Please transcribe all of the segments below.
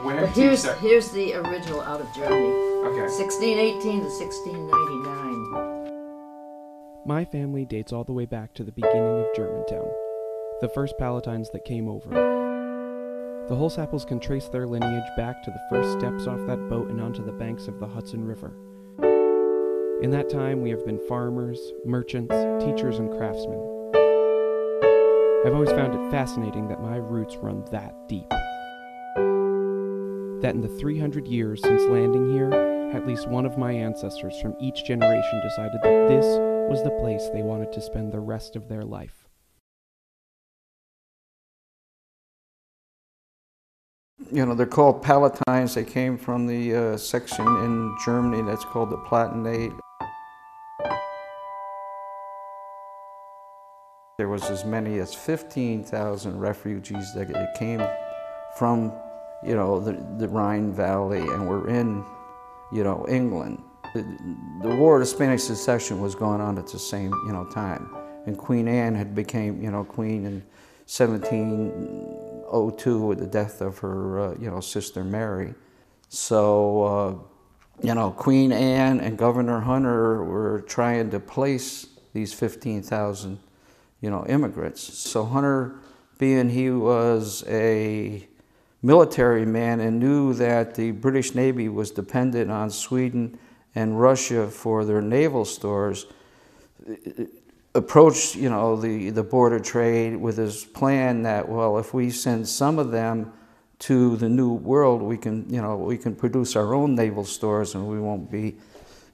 When But did you here's, start? here's the original out of Germany. Okay. 1618 to 1699. My family dates all the way back to the beginning of Germantown, the first Palatines that came over. The Holsapples can trace their lineage back to the first steps off that boat and onto the banks of the Hudson River. In that time, we have been farmers, merchants, teachers, and craftsmen. I've always found it fascinating that my roots run that deep. That in the 300 years since landing here, at least one of my ancestors from each generation decided that this was the place they wanted to spend the rest of their life. You know, they're called Palatines. They came from the section in Germany that's called the Palatinate. There was as many as 15,000 refugees that came from, you know, the Rhine Valley and were in, you know, England. The War of the Spanish Succession was going on at the same, you know, time. And Queen Anne had became, you know, queen in 1702 with the death of her, you know, sister Mary. So, you know, Queen Anne and Governor Hunter were trying to place these 15,000, you know, immigrants. So Hunter, being he was a military man and knew that the British Navy was dependent on Sweden and Russia for their naval stores, approached, you know, the border trade with his plan that, well, if we send some of them to the New World, we can, you know, we can produce our own naval stores and we won't be,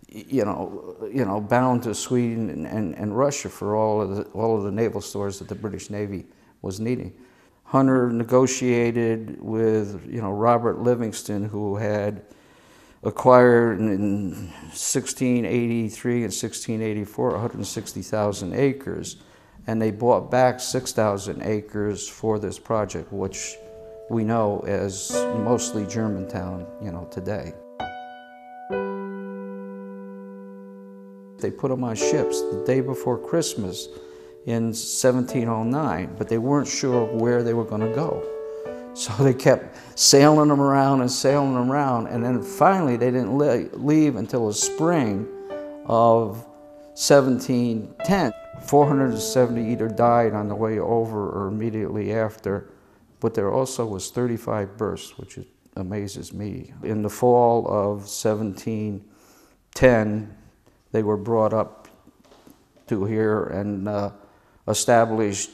you know, bound to Sweden and Russia for all of the naval stores that the British Navy was needing. Hunter negotiated with, you know, Robert Livingston, who had acquired in 1683 and 1684 160,000 acres, and they bought back 6,000 acres for this project, which we know as mostly Germantown, you know, today. They put them on ships the day before Christmas in 1709, but they weren't sure where they were going to go. So they kept sailing them around and sailing them around, and then finally they didn't leave until the spring of 1710. 470 either died on the way over or immediately after, but there also was 35 births, which amazes me. In the fall of 1710, they were brought up to here and established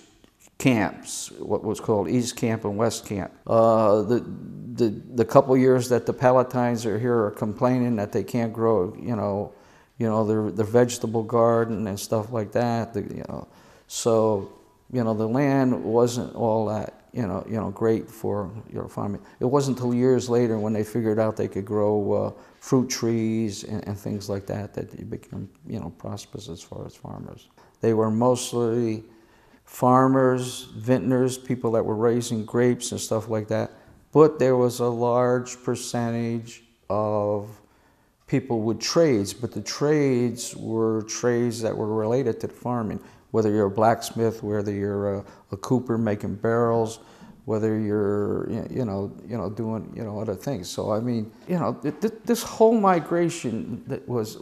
camps, what was called East Camp and West Camp. The couple years that the Palatines are here are complaining that they can't grow, you know, their vegetable garden and stuff like that. You know, so, you know, the land wasn't all that, you know, great for, you know, farming. It wasn't until years later when they figured out they could grow fruit trees and things like that that they became, you know, prosperous as far as farmers. They were mostly farmers, vintners, people that were raising grapes and stuff like that. But there was a large percentage of people with trades, but the trades were trades that were related to the farming. Whether you're a blacksmith, whether you're a cooper making barrels, whether you're, you know, doing, you know, other things. So I mean, you know, this whole migration that was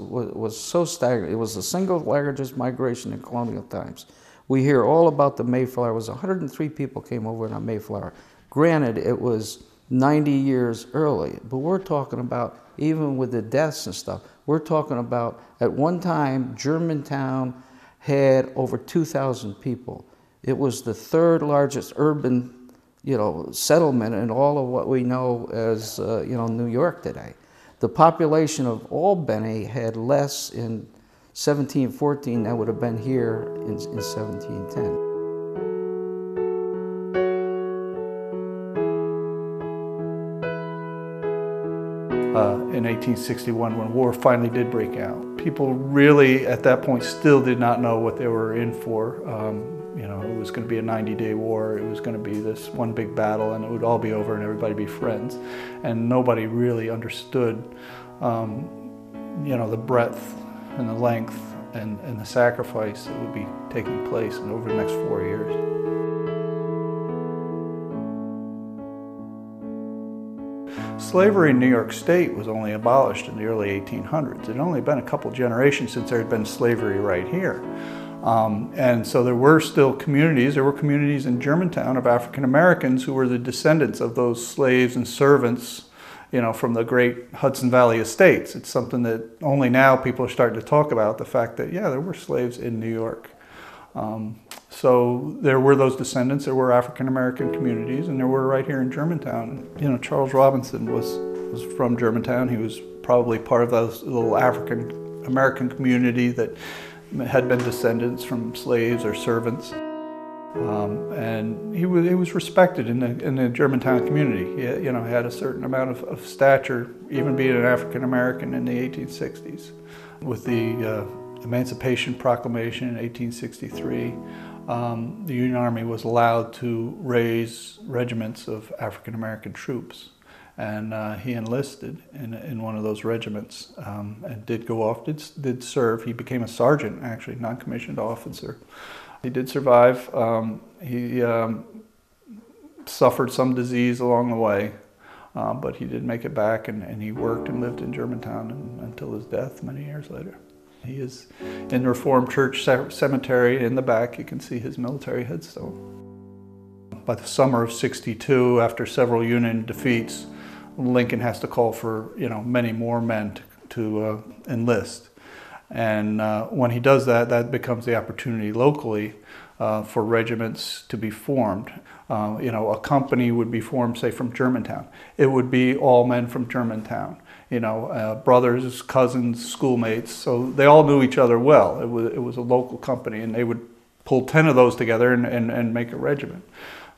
so staggering. It was the single largest migration in colonial times. We hear all about the Mayflower. It was 103 people came over on Mayflower. Granted, it was 90 years early, but we're talking about, even with the deaths and stuff, we're talking about, at one time, Germantown had over 2,000 people. It was the third largest urban, you know, settlement in all of what we know as, you know, New York today. The population of Albany had less in 1714 than would have been here in 1710. In 1861, when war finally did break out, people really at that point still did not know what they were in for. You know, it was going to be a 90-day war. It was going to be this one big battle, and it would all be over, and everybody be friends. And nobody really understood, you know, the breadth and the length and the sacrifice that would be taking place over the next 4 years. Slavery in New York State was only abolished in the early 1800s. It had only been a couple generations since there had been slavery right here. And so there were still communities. There were communities in Germantown of African Americans who were the descendants of those slaves and servants, you know, from the great Hudson Valley estates. It's something that only now people are starting to talk about, the fact that, yeah, there were slaves in New York. So there were those descendants, there were African American communities, and there were right here in Germantown. You know, Charles Robinson was from Germantown. He was probably part of those little African American community that had been descendants from slaves or servants. And he was respected in the Germantown community. He, you know, had a certain amount of stature, even being an African American in the 1860s. With the Emancipation Proclamation in 1863, the Union Army was allowed to raise regiments of African American troops. And he enlisted in one of those regiments and did go off, did serve. He became a sergeant, actually, non-commissioned officer. He did survive. He suffered some disease along the way, but he did make it back, and he worked and lived in Germantown until his death many years later. He is in the Reformed Church Cemetery. In the back, you can see his military headstone. By the summer of '62, after several Union defeats, Lincoln has to call for, you know, many more men to enlist. And when he does that, that becomes the opportunity locally for regiments to be formed. You know, a company would be formed, say, from Germantown. It would be all men from Germantown. You know, brothers, cousins, schoolmates, so they all knew each other well. It was a local company, and they would pull 10 of those together and make a regiment.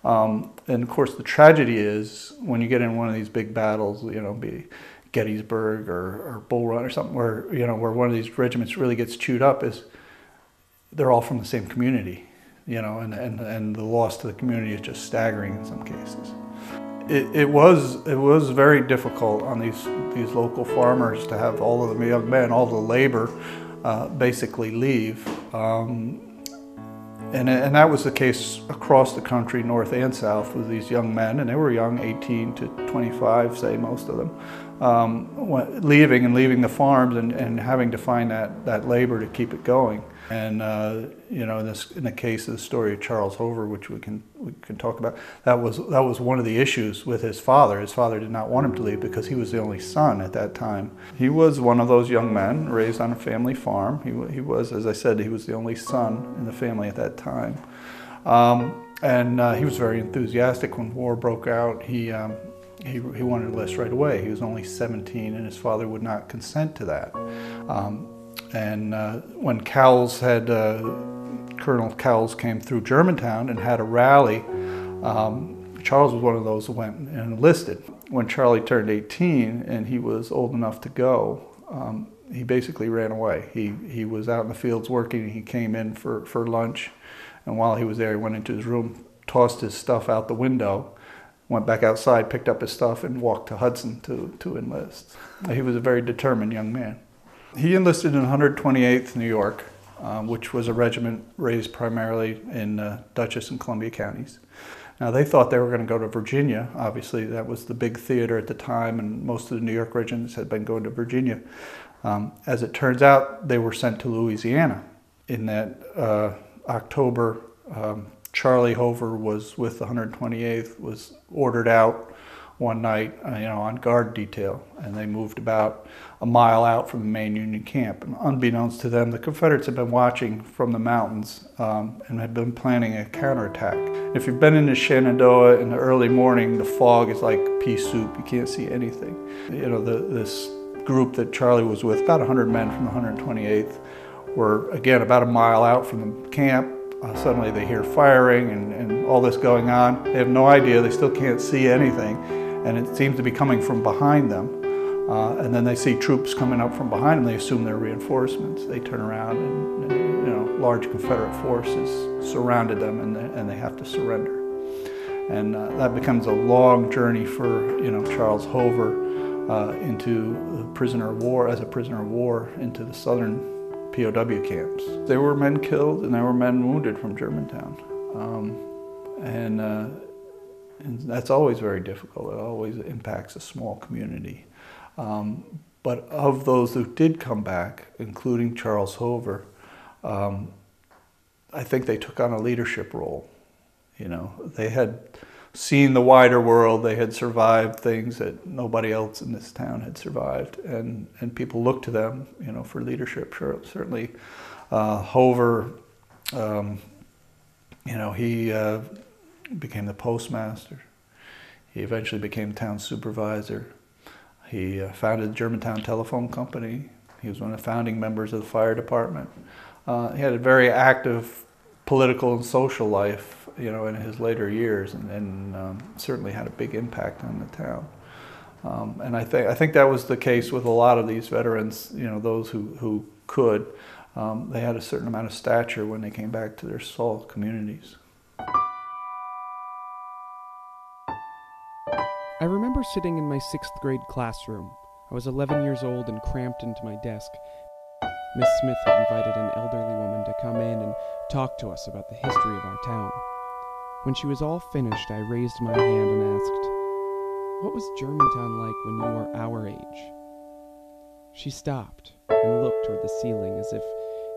And of course, the tragedy is when you get in one of these big battles, you know, be Gettysburg or Bull Run or something, where, you know, where one of these regiments really gets chewed up, is they're all from the same community, you know, and the loss to the community is just staggering in some cases. It was very difficult on these local farmers to have all of the young men, all the labor, basically leave. And that was the case across the country, north and south, with these young men, and they were young, 18 to 25, say, most of them, leaving the farms and having to find that labor to keep it going. And you know, in the case of the story of Charles Hover, which we can talk about, that was one of the issues with his father. His father did not want him to leave because he was the only son at that time. He was one of those young men raised on a family farm. He was, as I said, he was the only son in the family at that time. And he was very enthusiastic when war broke out. He wanted to enlist right away. He was only 17, and his father would not consent to that. And when Cowles had, Colonel Cowles came through Germantown and had a rally, Charles was one of those who went and enlisted. When Charlie turned 18 and he was old enough to go, he basically ran away. He was out in the fields working. He came in for lunch, and while he was there, he went into his room, tossed his stuff out the window, went back outside, picked up his stuff, and walked to Hudson to enlist. He was a very determined young man. He enlisted in 128th New York, which was a regiment raised primarily in Dutchess and Columbia counties. Now, they thought they were going to go to Virginia. Obviously, that was the big theater at the time, and most of the New York regiments had been going to Virginia. As it turns out, they were sent to Louisiana. In that October, Charlie Hover was with the 128th, was ordered out one night, you know, on guard detail, and they moved about a mile out from the main Union camp. And unbeknownst to them, the Confederates had been watching from the mountains and had been planning a counterattack. If you've been in the Shenandoah in the early morning, the fog is like pea soup. You can't see anything. You know, this group that Charlie was with, about 100 men from the 128th, were again about a mile out from the camp. Suddenly they hear firing and all this going on. They have no idea, they still can't see anything, and it seems to be coming from behind them. And then they see troops coming up from behind them. They assume they're reinforcements. They turn around and you know, large Confederate forces surrounded them, and they have to surrender. And that becomes a long journey for, you know, Charles Hover into the prisoner of war, as a prisoner of war, into the southern POW camps. There were men killed and there were men wounded from Germantown. And that's always very difficult. It always impacts a small community. But of those who did come back, including Charles Hover, I think they took on a leadership role. You know, they had seen the wider world, they had survived things that nobody else in this town had survived, and people looked to them, you know, for leadership. Sure, certainly Hover, you know, he became the postmaster. He eventually became town supervisor. He founded the Germantown Telephone Company. He was one of the founding members of the fire department. He had a very active political and social life, you know, in his later years, and certainly had a big impact on the town. And I think that was the case with a lot of these veterans, you know, those who could. They had a certain amount of stature when they came back to their small communities. I remember sitting in my 6th grade classroom. I was 11 years old and cramped into my desk. Miss Smith had invited an elderly woman to come in and talk to us about the history of our town. When she was all finished, I raised my hand and asked, "What was Germantown like when you were our age?" She stopped and looked toward the ceiling as if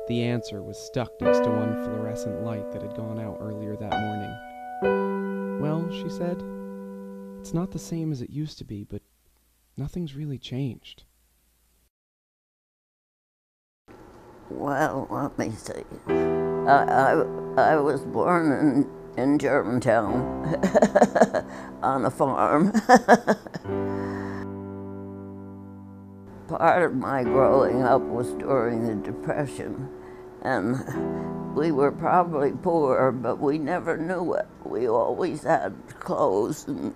the answer was stuck next to one fluorescent light that had gone out earlier that morning. "Well," she said, "it's not the same as it used to be, but nothing's really changed." Well, let me see. I was born in Germantown on a farm. Part of my growing up was during the Depression, and we were probably poor, but we never knew it. We always had clothes and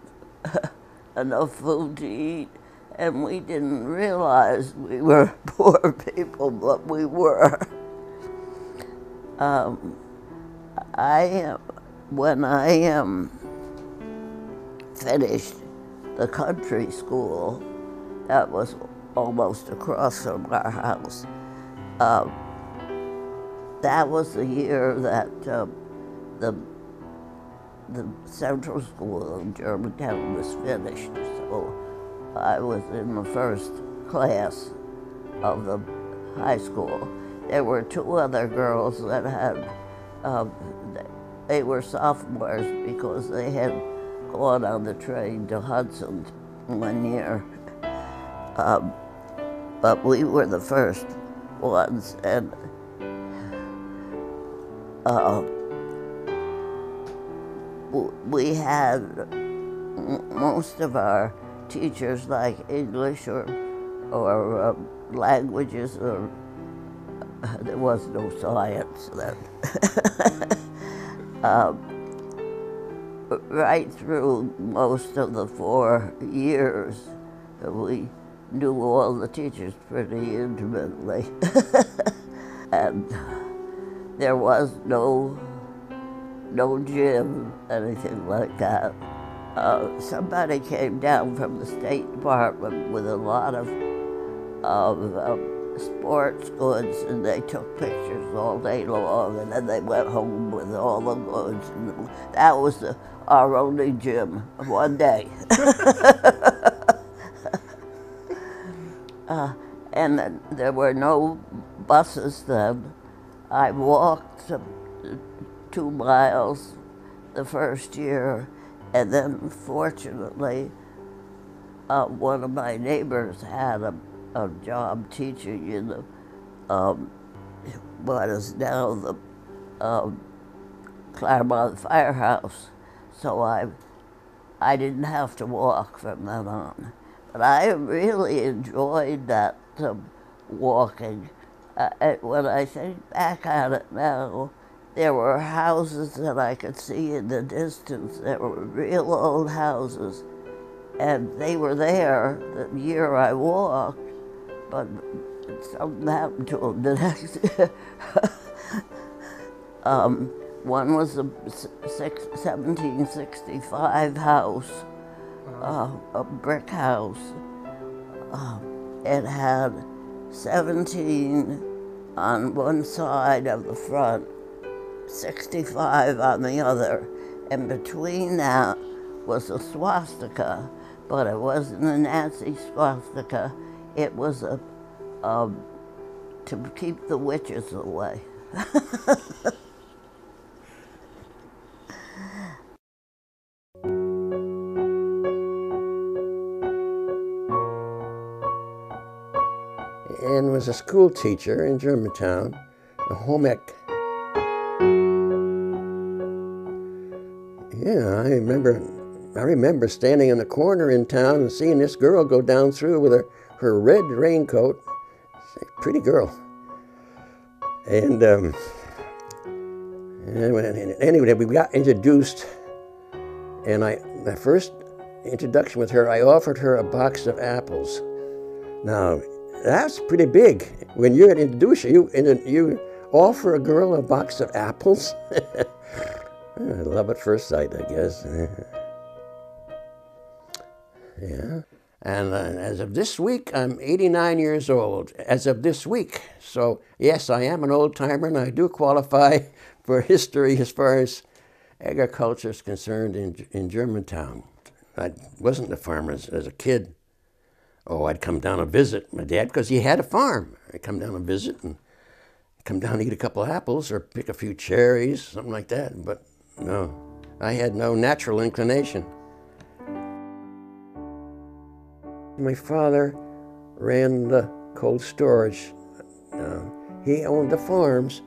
enough food to eat, and we didn't realize we were poor people, but we were. When I finished the country school, that was almost across from our house. That was the year that the central school in Germantown was finished. So I was in the first class of the high school. There were 2 other girls that had, they were sophomores because they had gone on the train to Hudson one year. But we were the first ones, and we had most of our teachers like English or languages, or there was no science then. Right through most of the 4 years, we knew all the teachers pretty intimately. And there was no gym, anything like that. Somebody came down from the State Department with a lot of sports goods, and they took pictures all day long, and then they went home with all the goods. And that was our only gym one day. And then there were no buses then. I walked 2 miles the first year, and then fortunately one of my neighbors had a job teaching in the what is now the Claremont Firehouse, so I didn't have to walk from then on. But I really enjoyed that walking. When I think back at it now, there were houses that I could see in the distance. There were real old houses, and they were there the year I walked, but something happened to them the next year. One was a 1765 house, a brick house. It had 17 on one side of the front, 65 on the other, and between that was a swastika, but it wasn't a Nazi swastika. It was to keep the witches away. And was a school teacher in Germantown, a home ec. Yeah, I remember standing in the corner in town and seeing this girl go down through with her red raincoat. Pretty girl. And anyway, we got introduced, and my first introduction with her, I offered her a box of apples. Now, that's pretty big. When you're an introducer, you offer a girl a box of apples. Love at first sight, I guess. Yeah. And as of this week, I'm 89 years old. As of this week. So, yes, I am an old-timer, and I do qualify for history as far as agriculture is concerned in Germantown. I wasn't a farmer as a kid. Oh, I'd come down and visit my dad because he had a farm. I'd come down and visit and come down and eat a couple of apples or pick a few cherries, something like that. But no, I had no natural inclination. My father ran the cold storage. He owned the farms,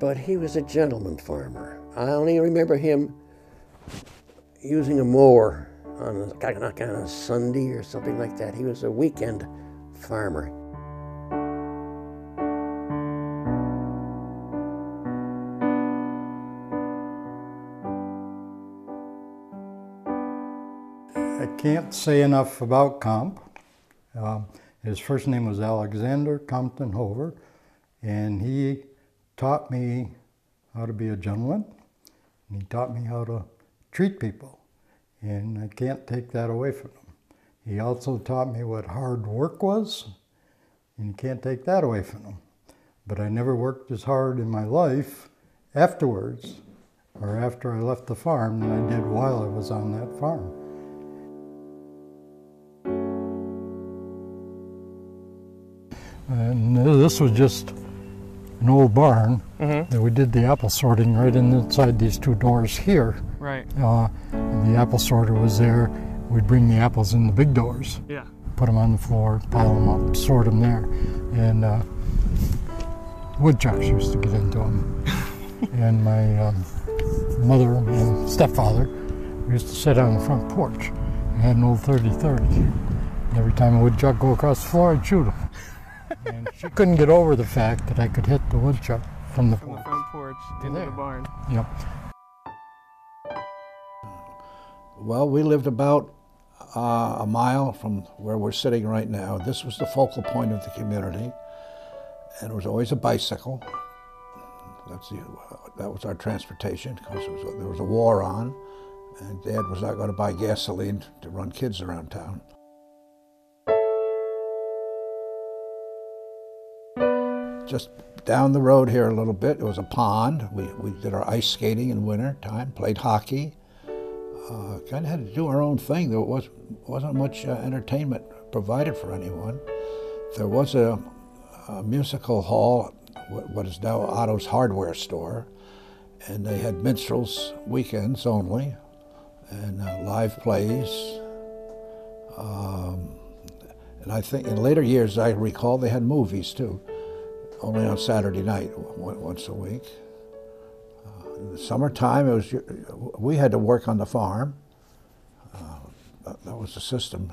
but he was a gentleman farmer. I only remember him using a mower on a kind of Sunday or something like that. He was a weekend farmer. I can't say enough about Comp. His first name was Alexander Compton Hover, and he taught me how to be a gentleman, and he taught me how to treat people. And I can't take that away from him. He also taught me what hard work was, and you can't take that away from him. But I never worked as hard in my life afterwards, or after I left the farm, than I did while I was on that farm. And this was just an old barn that we did the apple sorting right inside these two doors here. Right. The apple sorter was there. We'd bring the apples in the big doors. Yeah. Put them on the floor, pile them up, sort them there. And woodchucks used to get into them. And my mother and stepfather used to sit on the front porch. I had an old 30-30. Every time a woodchuck go across the floor, I'd shoot him. And she couldn't get over the fact that I could hit the woodchuck from the front porch into the barn. Yep. Well, we lived about a mile from where we're sitting right now. This was the focal point of the community, and it was always a bicycle. That was our transportation, because there was a war on, and Dad was not going to buy gasoline to run kids around town. Just down the road here a little bit, it was a pond. We did our ice skating in winter time, played hockey. Kind of had to do our own thing. There wasn't much entertainment provided for anyone. There was a musical hall, what is now Otto's hardware store, and they had minstrels weekends only, and live plays. And I think in later years, I recall, they had movies too, only on Saturday night, once a week. In the summertime, we had to work on the farm. That was the system.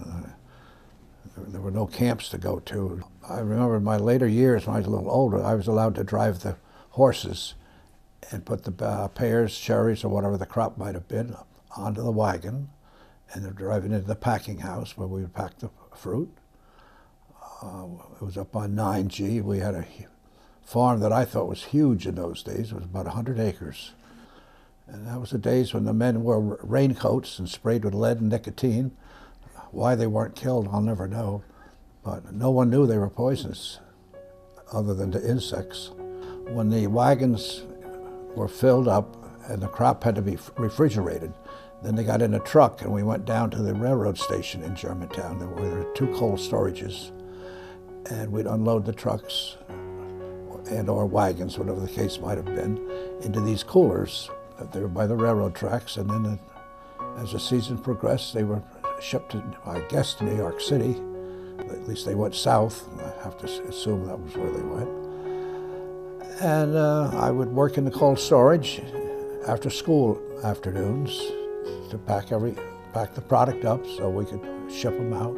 There were no camps to go to. I remember in my later years, when I was a little older, I was allowed to drive the horses and put the pears, cherries, or whatever the crop might have been onto the wagon, and then driving into the packing house where we would pack the fruit. It was up on 9G. We had a farm that I thought was huge in those days. It was about 100 acres. And that was the days when the men wore raincoats and sprayed with lead and nicotine. Why they weren't killed, I'll never know. But no one knew they were poisonous, other than to insects. When the wagons were filled up and the crop had to be refrigerated. Then they got in a truck and we went down to the railroad station in Germantown. There were 2 cold storages, and we'd unload the trucks and or wagons, whatever the case might have been, into these coolers. They were by the railroad tracks, and then as the season progressed, they were shipped to, I guess, to New York City. At least they went south. I have to assume that was where they went. And I would work in the cold storage after school afternoons to pack the product up so we could ship them out.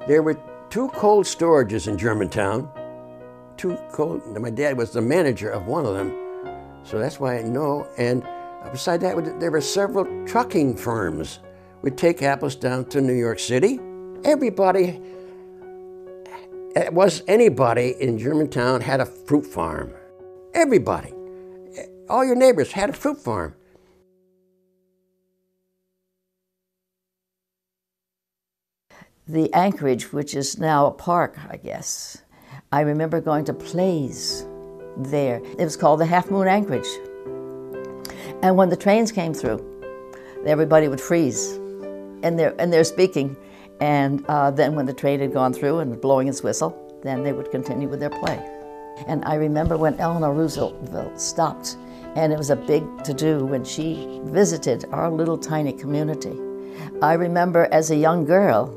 There were 2 cold storages in Germantown. My dad was the manager of one of them, so that's why I know. And beside that, there were several trucking firms. We'd take apples down to New York City. Anybody in Germantown had a fruit farm. Everybody. All your neighbors had a fruit farm. The Anchorage, which is now a park, I guess. I remember going to plays there. It was called the Half Moon Anchorage. And when the trains came through, everybody would freeze, and they're speaking. And then when the train had gone through and blowing its whistle, then they would continue with their play. And I remember when Eleanor Roosevelt stopped, and it was a big to-do when she visited our little tiny community. I remember as a young girl,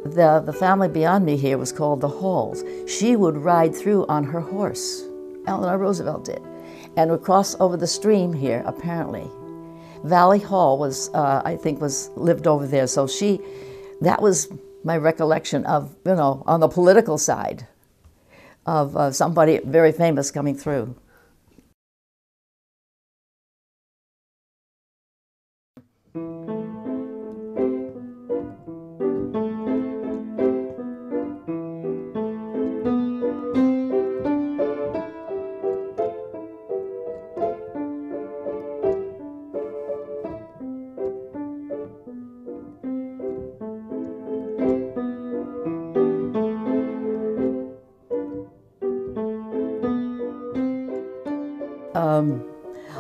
the family beyond me here was called the Halls. She would ride through on her horse, Eleanor Roosevelt did, and would cross over the stream here, apparently. Valley Hall was, I think, lived over there, so that was my recollection of, on the political side of somebody very famous coming through.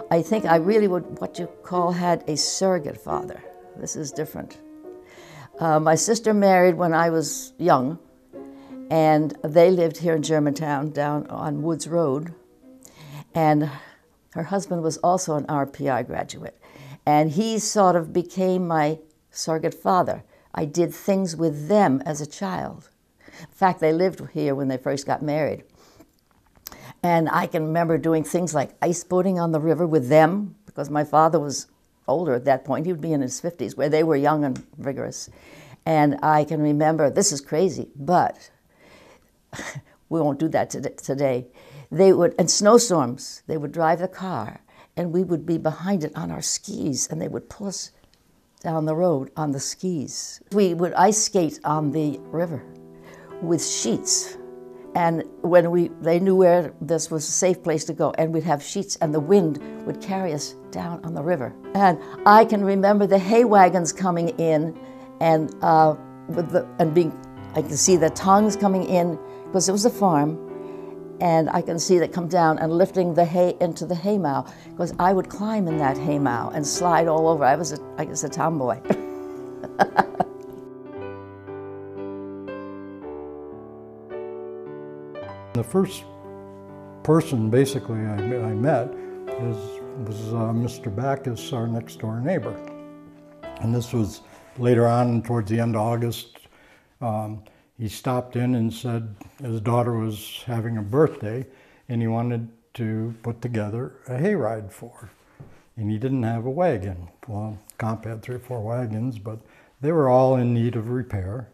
I think I really what you call, had a surrogate father. This is different. My sister married when I was young, and they lived here in Germantown, down on Woods Road. And her husband was also an RPI graduate, and he sort of became my surrogate father. I did things with them as a child. In fact, they lived here when they first got married. And I can remember doing things like ice boating on the river with them, because my father was older at that point. He would be in his 50s, where they were young and vigorous. And I can remember, this is crazy, but we won't do that today. They would, in snowstorms, they would drive the car, and we would be behind it on our skis, and they would pull us down the road on the skis. We would ice skate on the river with sheets. And when they knew where this was a safe place to go, and we'd have sheets, and the wind would carry us down on the river. And I can remember the hay wagons coming in, and I can see the tongues coming in, because it was a farm, and I can see that come down and lifting the hay into the haymow, because I would climb in that haymow and slide all over. I was, I guess, a tomboy. The first person, basically, I met was Mr. Backus, our next-door neighbor. And this was later on, towards the end of August. He stopped in and said his daughter was having a birthday, and he wanted to put together a hayride for her. And he didn't have a wagon. Well, Comp had 3 or 4 wagons, but they were all in need of repair.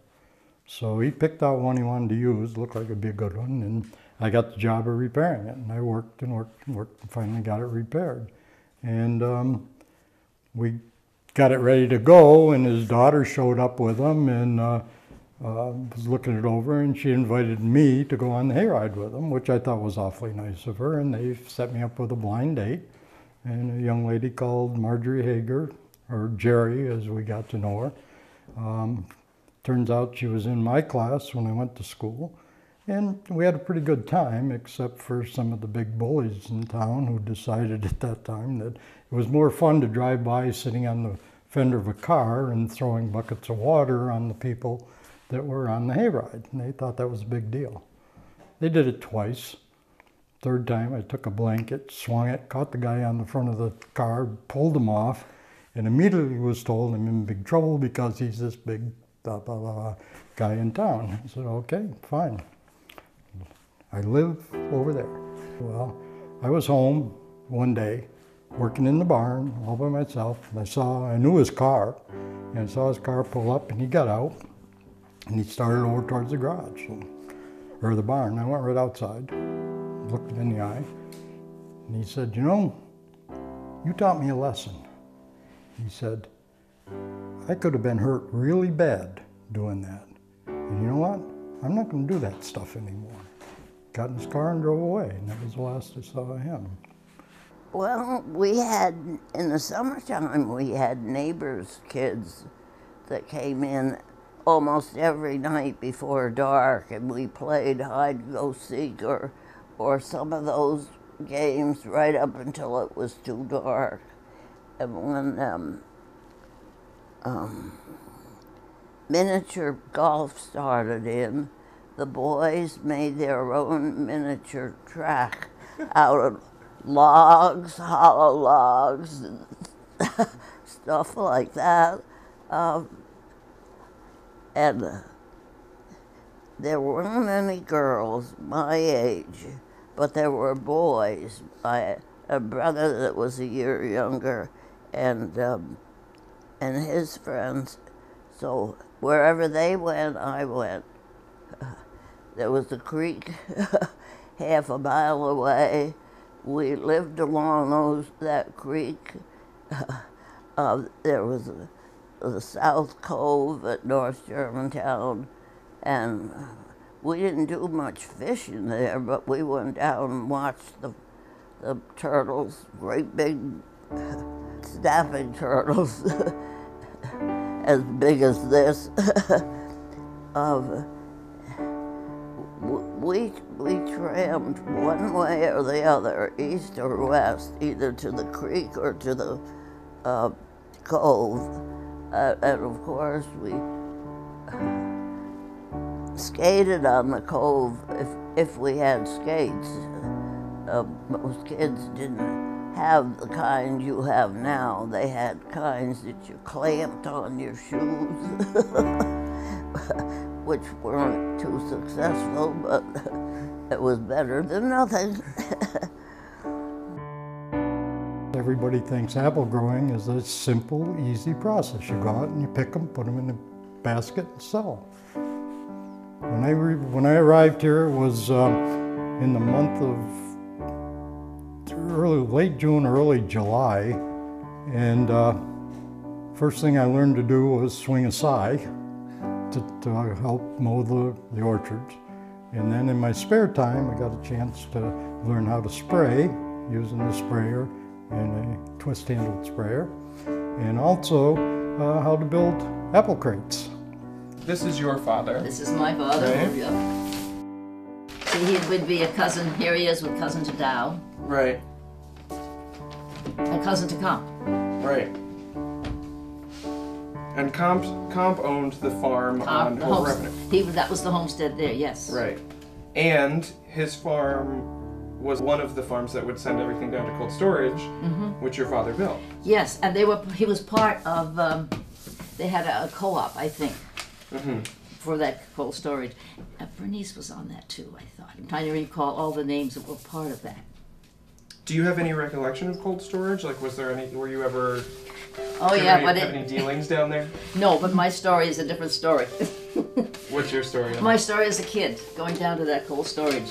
So he picked out one he wanted to use, looked like it'd be a good one, and I got the job of repairing it. And I worked and worked and worked and finally got it repaired. And we got it ready to go, and his daughter showed up with him and was looking it over, and she invited me to go on the hayride with him, which I thought was awfully nice of her. And they set me up with a blind date, and a young lady called Marjorie Hager, or Jerry as we got to know her. Turns out she was in my class when I went to school, and we had a pretty good time, except for some of the big bullies in town who decided at that time that it was more fun to drive by sitting on the fender of a car and throwing buckets of water on the people that were on the hayride. And they thought that was a big deal. They did it twice. Third time, I took a blanket, swung it, caught the guy on the front of the car, pulled him off, and immediately was told I'm in big trouble because he's this big blah, blah, blah, guy in town. I said, okay, fine. I live over there. Well, I was home one day, working in the barn all by myself, and I knew his car, and I saw his car pull up, and he got out, and he started over towards the garage, or the barn. I went right outside, looked him in the eye, and he said, you know, you taught me a lesson. He said, I could have been hurt really bad doing that. And you know what? I'm not going to do that stuff anymore. Got in his car and drove away, and that was the last I saw of him. Well, we had, in the summertime, we had neighbors' kids that came in almost every night before dark, and we played hide-and-go-seek or some of those games right up until it was too dark. And when miniature golf started in, the boys made their own miniature track out of logs, hollow logs, and stuff like that. And there weren't any girls my age, but there were boys. A brother that was a year younger, and his friends. So wherever they went, I went. There was a creek half a mile away. We lived along that creek. There was the South Cove at North Germantown, and we didn't do much fishing there, but we went down and watched the turtles, great big snapping turtles, as big as this. We trammed one way or the other, east or west, either to the creek or to the cove. And of course, we skated on the cove if we had skates. Most kids didn't have the kind you have now. They had kinds that you clamped on your shoes, which weren't too successful, but it was better than nothing. Everybody thinks apple growing is a simple, easy process. You go out and you pick them, put them in a basket, and sell. When I arrived here, it was in the month of late June, early July, and first thing I learned to do was swing a scythe to help mow the orchards. And then in my spare time, I got a chance to learn how to spray using the sprayer and a twist-handled sprayer, and also how to build apple crates. This is your father. This is my father. Right. Yep. See, he would be a cousin. Here he is with cousin to Dow. Right. A cousin to Comp. Right. And Comp owned the farm on Hope Revenue. That was the homestead there, yes. Right. And his farm was one of the farms that would send everything down to cold storage, which your father built. Yes, and he was part of, they had a co-op, I think, for that cold storage. Bernice was on that too, I thought. I'm trying to recall all the names that were part of that. Do you have any recollection of cold storage? Like, were you ever... Oh yeah, but have any dealings down there? No, but my story is a different story. What's your story? My story as a kid, going down to that cold storage.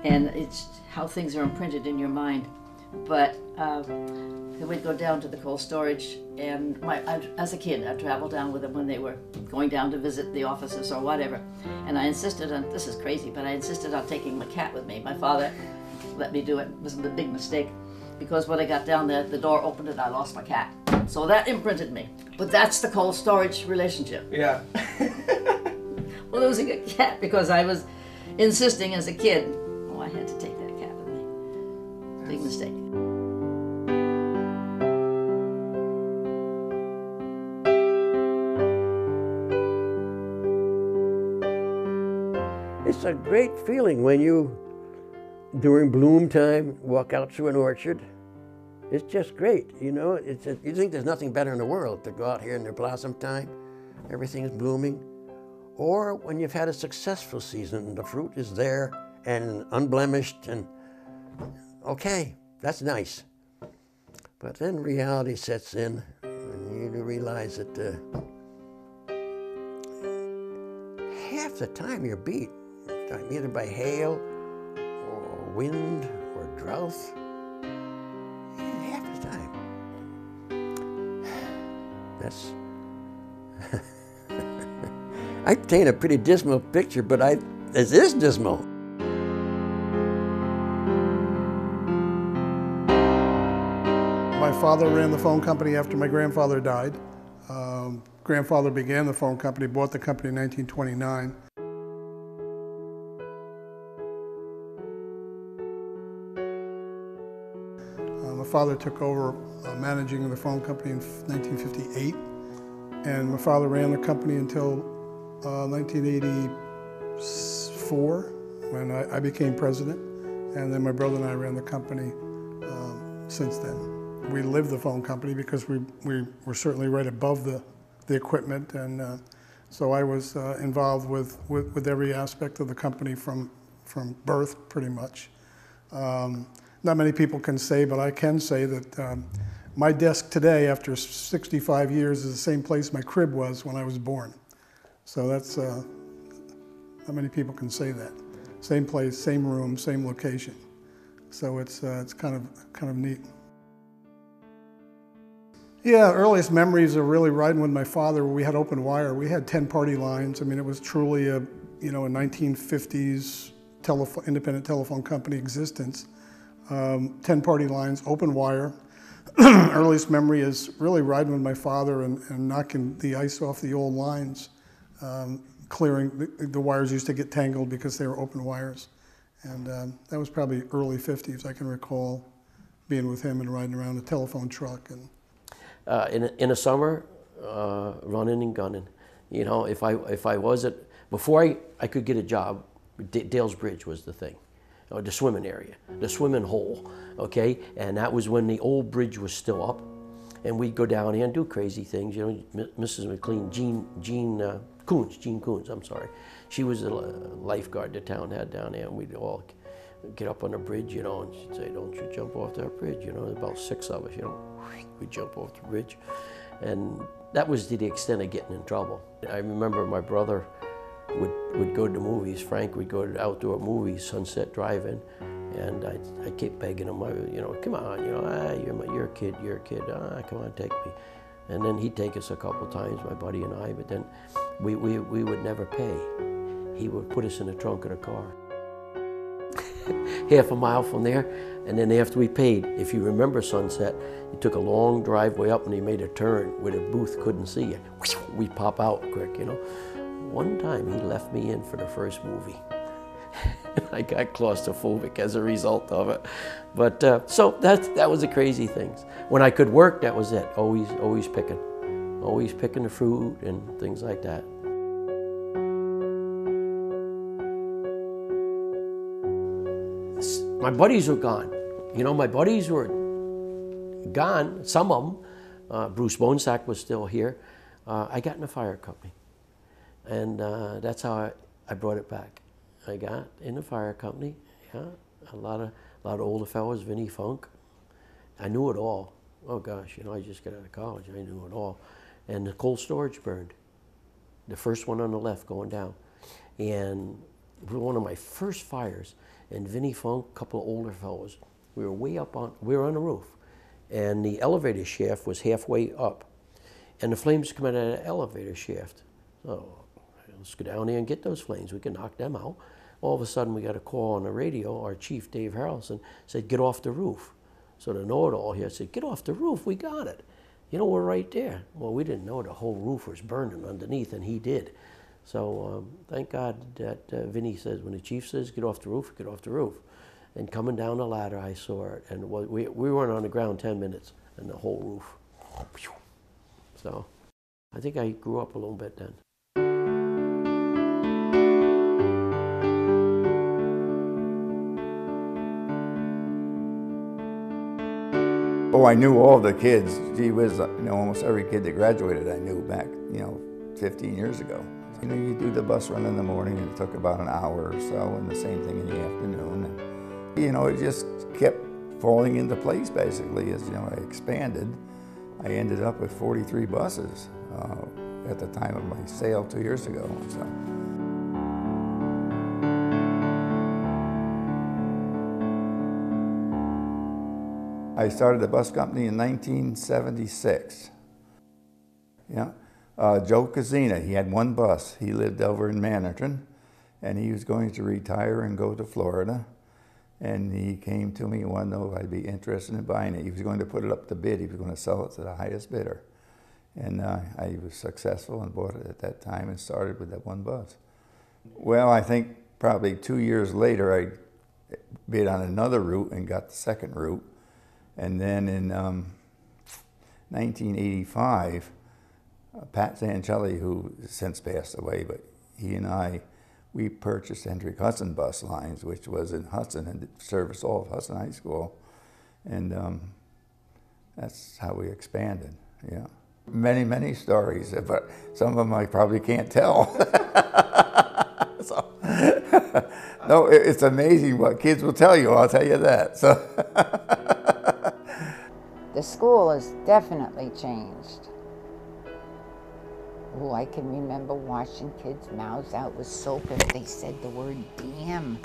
And it's how things are imprinted in your mind. But we'd go down to the cold storage, and as a kid, I'd travel down with them when they were going down to visit the offices or whatever. And I insisted on, this is crazy, but I insisted on taking my cat with me. My father let me do it. It was a big mistake, because when I got down there, the door opened and I lost my cat. So that imprinted me. But that's the cold storage relationship. Yeah. Losing a cat because I was insisting as a kid, oh, I had to take that cat with me. Big mistake. just a great feeling when you, during bloom time, walk out through an orchard. It's just great, you know. You think there's nothing better in the world to go out here in the blossom time, everything's blooming. Or when you've had a successful season, the fruit is there and unblemished, and okay, that's nice. But then reality sets in, and you realize that half the time you're beat, either by hail or wind or drought. Half the time. That's I paint a pretty dismal picture, but it is dismal. My father ran the phone company after my grandfather died. Grandfather began the phone company, bought the company in 1929. My father took over managing the phone company in 1958, and my father ran the company until 1984, when I became president, and then my brother and I ran the company since then. We lived the phone company because we were certainly right above the equipment, and so I was involved with every aspect of the company from birth, pretty much. Not many people can say, but I can say that my desk today, after 65 years, is the same place my crib was when I was born. So that's, not many people can say that. Same place, same room, same location. So it's kind of neat. Yeah, earliest memories are really riding with my father. We had open wire. We had 10 party lines. I mean, it was truly a 1950s independent telephone company existence. 10 party lines, open wire. Earliest memory is really riding with my father and knocking the ice off the old lines, clearing. The wires used to get tangled because they were open wires. And that was probably early 50s. I can recall being with him and riding around a telephone truck. And in the summer, running and gunning. You know, if I wasn't, before I could get a job, Dale's Bridge was the thing. The swimming area, the swimming hole, okay? And that was when the old bridge was still up. And we'd go down here and do crazy things. You know, Mrs. McLean, Jean Coons, I'm sorry. She was the lifeguard the town had down there, and we'd all get up on the bridge, you know, and she'd say, "Don't you jump off that bridge," you know, about 6 of us, you know. We'd jump off the bridge. And that was to the extent of getting in trouble. I remember my brother would go to the movies. Frank would go to the outdoor movies, Sunset Drive-In, and I kept begging him, you know, "Come on, you know, you're a kid, come on, take me." And then he'd take us a couple times, my buddy and I, but then we would never pay. He would put us in the trunk of the car. Half a mile from there, and then after we paid, if you remember Sunset, you took a long driveway up and you made a turn where the booth couldn't see you. We'd pop out quick, you know. One time he left me in for the first movie. I got claustrophobic as a result of it. But so that was the crazy things. When I could work, that was it. Always picking the fruit and things like that. My buddies were gone. You know, my buddies were gone. Some of them. Bruce Bonesack was still here. I got in the fire company. And that's how I brought it back. I got in the fire company, yeah, a lot of older fellows, Vinnie Funk. I knew it all. Oh gosh, you know, I just got out of college, I knew it all. And the cold storage burned. The first one on the left going down. And it was one of my first fires. And Vinnie Funk, a couple of older fellows, we were on the roof. And the elevator shaft was halfway up. And the flames coming out of the elevator shaft. So let's go down there and get those flames. We can knock them out. All of a sudden, we got a call on the radio. Our chief, Dave Harrelson, said, "Get off the roof." So the know-it-all here said, "Get off the roof, we got it. You know, we're right there." Well, we didn't know the whole roof was burning underneath, and he did. So thank God that Vinnie says, when the chief says, "Get off the roof," get off the roof. And coming down the ladder, I saw it. And we weren't on the ground 10 minutes, and the whole roof. So I think I grew up a little bit then. Oh, I knew all the kids. Gee whiz, almost every kid that graduated I knew back, 15 years ago. You do the bus run in the morning, and it took about an hour or so, and the same thing in the afternoon. And, it just kept falling into place, basically, as, I expanded. I ended up with 43 buses at the time of my sale 2 years ago. So. I started the bus company in 1976. Yeah. Joe Kazina, he had one bus. He lived over in Manhattan, and he was going to retire and go to Florida. And he came to me and wanted to know if I'd be interested in buying it. He was going to put it up to bid. He was going to sell it to the highest bidder. And I was successful and bought it at that time and started with that one bus. Well, I think probably 2 years later, I bid on another route and got the second route. And then in 1985, Pat Zanchelli, who has since passed away, but he and we purchased Hendrick Hudson bus lines, which was in Hudson and serviced all of Hudson High School. And that's how we expanded, yeah. Many, many stories, but some of them I probably can't tell. So, no, it's amazing what kids will tell you, I'll tell you that. So. The school has definitely changed. Oh, I can remember washing kids' mouths out with soap if they said the word damn.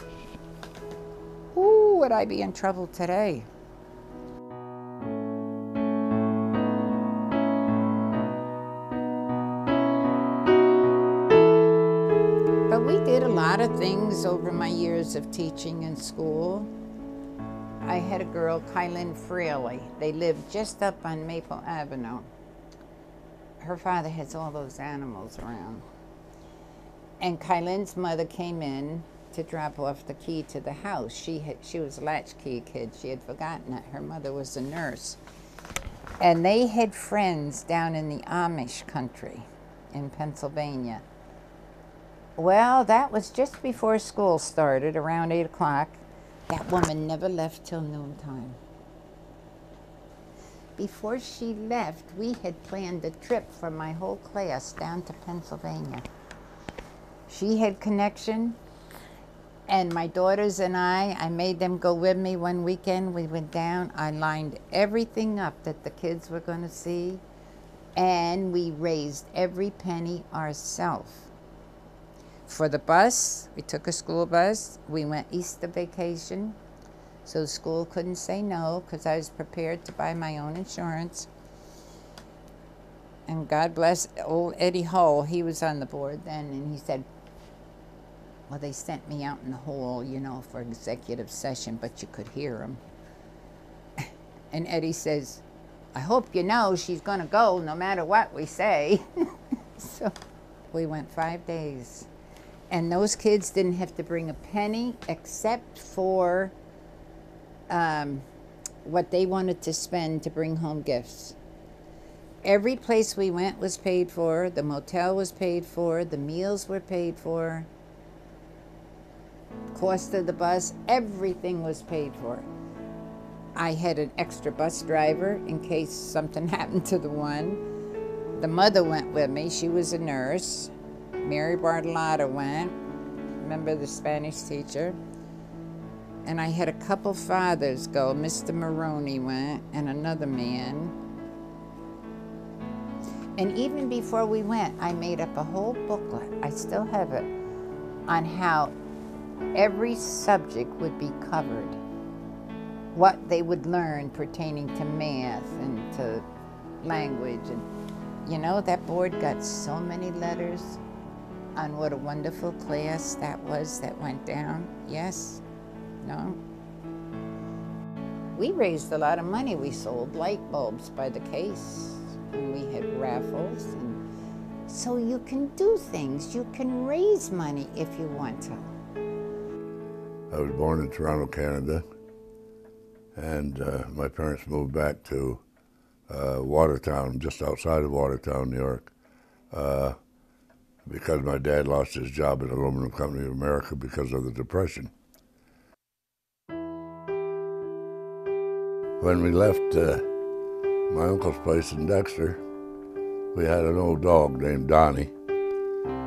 Ooh, would I be in trouble today? But we did a lot of things over my years of teaching in school. I had a girl, Kylan Fraley. They lived just up on Maple Avenue. Her father has all those animals around. And Kylan's mother came in to drop off the key to the house. She was a latchkey kid. She had forgotten that her mother was a nurse. And they had friends down in the Amish country in Pennsylvania. Well, that was just before school started, around 8 o'clock. That woman never left till noontime. Before she left, we had planned a trip for my whole class down to Pennsylvania. She had connection, and my daughters and I made them go with me one weekend. We went down, I lined everything up that the kids were going to see, and we raised every penny ourselves. For the bus, we took a school bus. We went Easter vacation, so the school couldn't say no because I was prepared to buy my own insurance. And God bless old Eddie Hull, he was on the board then, and he said, well, they sent me out in the hall, for executive session, but you could hear him. And Eddie says, I hope you know she's going to go no matter what we say. So we went 5 days. And those kids didn't have to bring a penny except for what they wanted to spend to bring home gifts. Every place we went was paid for. The motel was paid for. The meals were paid for. Cost of the bus, everything was paid for. I had an extra bus driver in case something happened to the one. The mother went with me. She was a nurse. Mary Bartolotta went. Remember the Spanish teacher? And I had a couple fathers go. Mr. Maroney went, and another man. And even before we went, I made up a whole booklet, I still have it, on how every subject would be covered. What they would learn pertaining to math and to language. And that board got so many letters on what a wonderful class that was that went down. Yes? No? We raised a lot of money. We sold light bulbs by the case, and we had raffles. And so you can do things. You can raise money if you want to. I was born in Toronto, Canada, and my parents moved back to Watertown, just outside of Watertown, New York, because my dad lost his job at Aluminum Company of America because of the Depression. When we left my uncle's place in Dexter, we had an old dog named Donnie.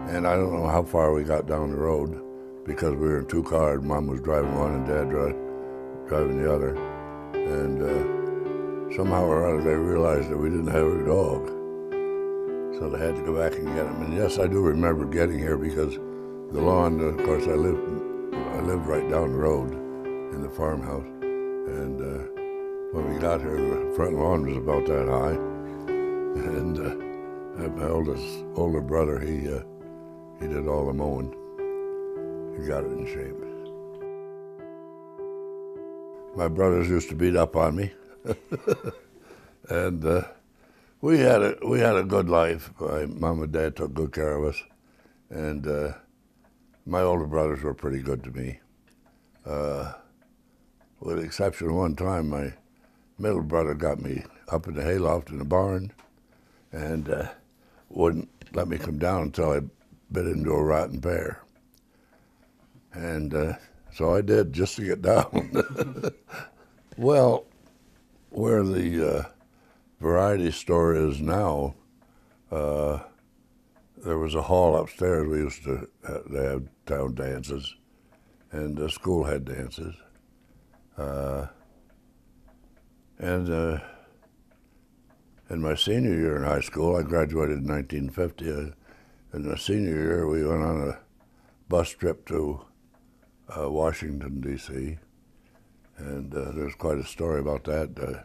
And I don't know how far we got down the road because we were in two cars. Mom was driving one and Dad driving the other. And somehow or other they realized that we didn't have a dog. So they had to go back and get him. And yes, I do remember getting here because the lawn, of course, I lived right down the road in the farmhouse. And when we got here, the front lawn was about that high. And my older brother, he did all the mowing. He got it in shape. My brothers used to beat up on me. And we had a good life. My mom and dad took good care of us. And my older brothers were pretty good to me. With the exception of one time, my middle brother got me up in the hayloft in the barn and wouldn't let me come down until I bit into a rotten pear. And so I did, just to get down. Well, where the variety store is now, there was a hall upstairs. We used to have town dances, and the school had dances. And in my senior year in high school, I graduated in 1950. In my senior year, we went on a bus trip to Washington, D.C., and there's quite a story about that.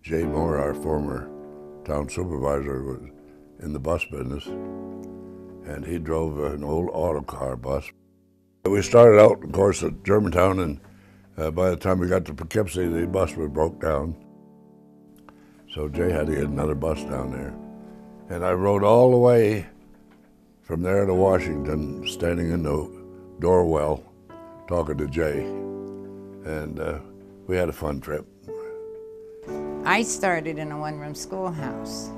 Jay Moore, our former town supervisor, was in the bus business, and he drove an old autocar bus. We started out, of course, at Germantown, and by the time we got to Poughkeepsie, the bus was broke down. So Jay had to get another bus down there. And I rode all the way from there to Washington, standing in the doorwell, talking to Jay. And we had a fun trip. I started in a one-room schoolhouse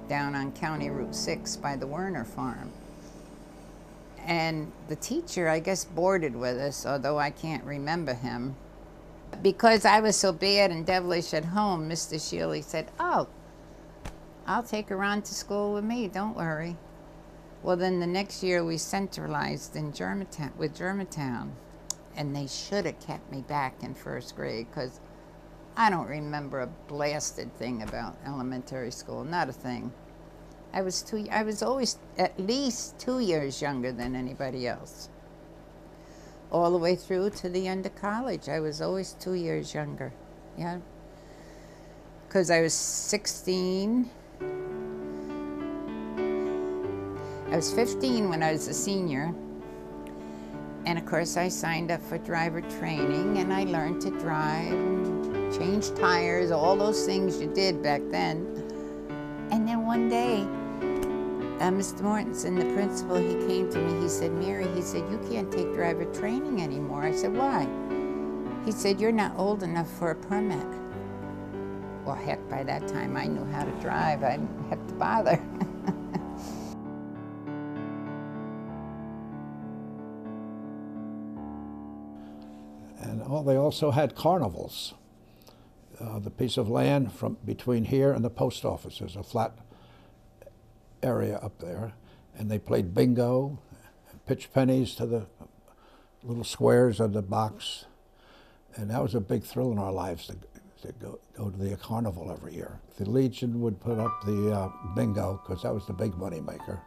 down on County Route 6 by the Werner farm. And the teacher, I guess, boarded with us, although I can't remember him. Because I was so bad and devilish at home, Mr. Shealy said, "Oh, I'll take her on to school with me, don't worry." Well, then the next year we centralized in Germantown, and they should have kept me back in first grade, because I don't remember a blasted thing about elementary school, not a thing. I was always at least 2 years younger than anybody else. All the way through to the end of college, I was always 2 years younger, yeah. Because I was 16. I was 15 when I was a senior. And of course I signed up for driver training and I learned to drive, change tires, all those things you did back then. And then one day, Mr. Mortensen, the principal, he came to me, he said, "Mary," he said, "you can't take driver training anymore." I said, "Why?" He said, "You're not old enough for a permit." Well, heck, by that time I knew how to drive. I didn't have to bother. And they also had carnivals. The piece of land from between here and the post office, there's a flat area up there, and they played bingo, pitch pennies to the little squares of the box, and that was a big thrill in our lives to go to the carnival every year. The Legion would put up the bingo, because that was the big money maker.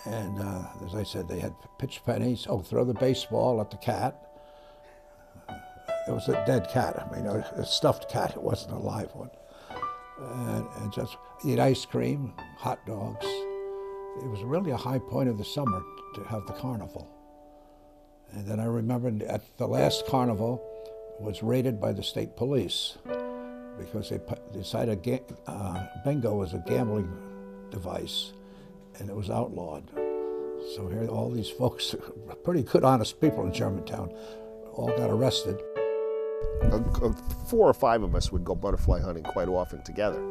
And as I said, they had pitch pennies. Oh, throw the baseball at the cat. It was a dead cat. I mean, a stuffed cat. It wasn't a live one. And just eat ice cream, hot dogs. It was really a high point of the summer to have the carnival. And then I remember at the last carnival was raided by the state police because they decided bingo was a gambling device and it was outlawed. So here all these folks, pretty good honest people in Germantown, all got arrested. 4 or 5 of us would go butterfly hunting quite often together.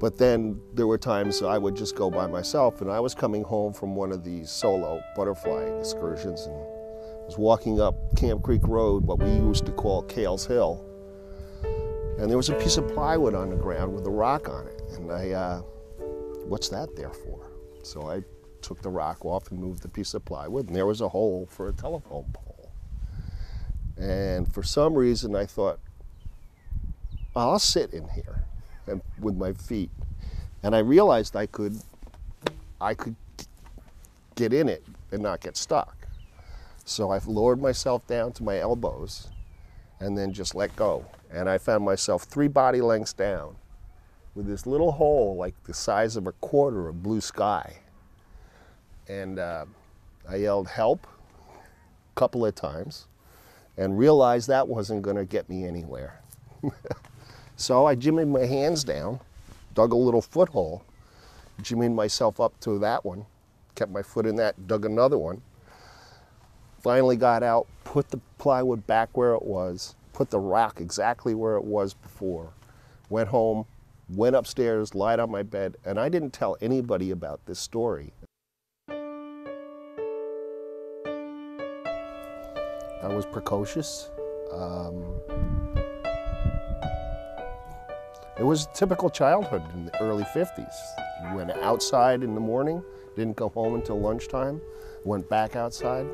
But then there were times I would just go by myself, and I was coming home from one of these solo butterfly excursions and was walking up Camp Creek Road, what we used to call Cales Hill. And there was a piece of plywood on the ground with a rock on it. And I, what's that there for? So I took the rock off and moved the piece of plywood, and there was a hole for a telephone pole. And for some reason I thought, I'll sit in here and with my feet. And I realized I could get in it and not get stuck. So I lowered myself down to my elbows and then just let go. And I found myself 3 body lengths down with this little hole like the size of a quarter of blue sky. And I yelled help a couple of times and realized that wasn't going to get me anywhere. So I jimmied my hands down, dug a little foothold, jimmied myself up to that one, kept my foot in that, dug another one, finally got out, put the plywood back where it was, put the rock exactly where it was before, went home, went upstairs, lied on my bed, and I didn't tell anybody about this story. I was precocious. It was a typical childhood in the early 50s. You went outside in the morning, didn't go home until lunchtime, went back outside